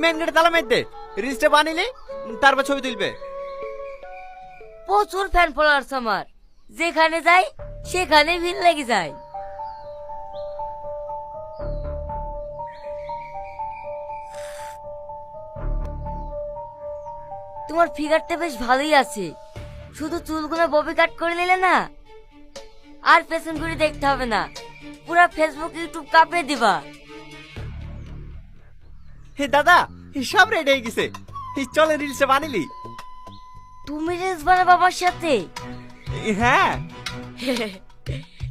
Main গেটে তালা মেরে দে, রিলসটা বানিলে তারপর ছবি তুলবে। প্রচুর ফ্যান ফলোয়ার্স আমার, যেখানে যাই সেখানে ভিড় লেগে যায়। তোমার ফিগারটা বেশ ভালোই আছে, শুধু চুলগুলো ববি কাট করে নিলে না, আর পেছন ঘুরে দেখতে হবে না, পুরা ফেসবুক ইউটিউব কাঁপিয়ে দিবা। হে দাদা, সব রেডি হয়ে গেছে, চলে রিলসটা বানিলি। তুমি রিলস বানাবো আমার সাথে? হ্যাঁ।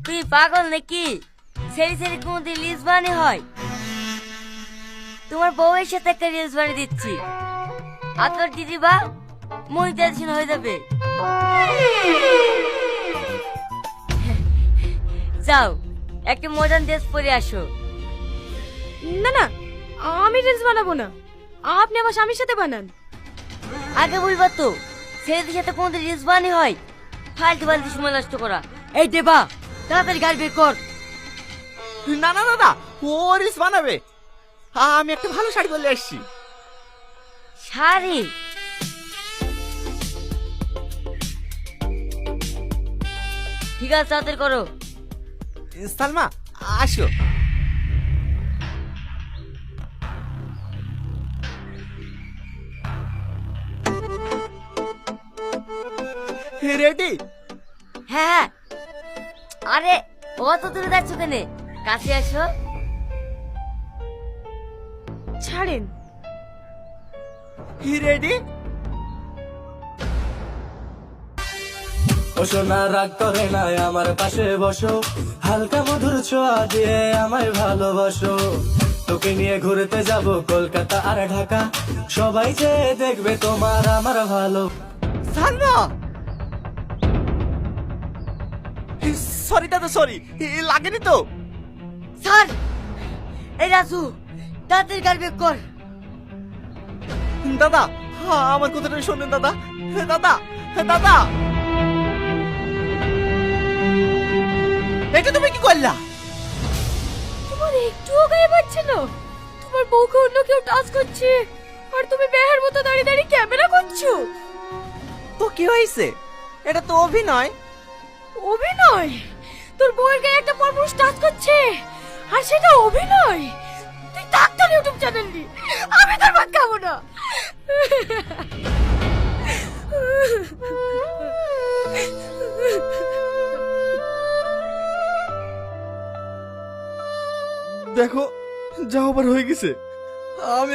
তুই পাগল নাকি? সেরি সেরি কোনদিন রিলস বানানো হয়? তোমার বউয়ের সাথে একটা রিলস বানিয়ে দিচ্ছি, আর তোর দিদি বা মনিটাইজেশন হয়ে যাবে। যাও একটা মডার্ন ড্রেস পরে আসো। না না, আমি রিলস বানাবো না, আপনি আমার স্বামীর সাথে বানান। আগে বলবা তো, ছেলেদের সাথে কোনদিন রিলস বানানো হয়? ফালতু ফালতু সময় নষ্ট করা। এই দেবা, তাড়াতাড়ি গাড়ি বের কর। না না দাদা, ও রিলস বানাবে। আমি একটা ভালো শাড়ি পরে আসছি। শাড়ি? ঠিক আছে, তাড়াতাড়ি করো। সালমা আসো। রেডি? হ্যাঁ হ্যাঁ। আরে অত দূরে যাচ্ছ কেন, কাছে আসো। ছাড়েন। রেডি? ও সোনা রাগ করে না, আমার পাশে বসো, হালকা মধুর ছোঁয়া দিয়ে আমায় ভালোবাসো। তোকে নিয়ে ঘুরতে যাব কলকাতা আর ঢাকা, সবাই যে দেখবে তোমার আমার ভালো। সালমা, সরি দাদা, সরি, লাগেনি তো। স্যার, এই রাজু, তাড়াতাড়ি গাড়ি বের কর। দাদা, আমার কথাটা শোনেন দাদা। দাদা, দাদা, এটা তুমি কি করলা? তোমার একটুও গায়ে পাচ্ছে না? তোমার বউকে অন্য কেউ টাচ করছে, আর তুমি বেহার মতো দাঁড়িয়ে দাঁড়িয়ে ক্যামেরা করছো। তো কি হয়েছে? এটা তো অভিনয়। অভিনয়? তোর বউয়ের গায়ে একটা পরপুরুষ টাচ করছে, আর সেটা অভিনয়? তুই ডাক্তার ইউটিউব চ্যানেল নি, আমি তোর ভাত খাবো না। দেখো, যা হবার হয়ে গেছে। আমি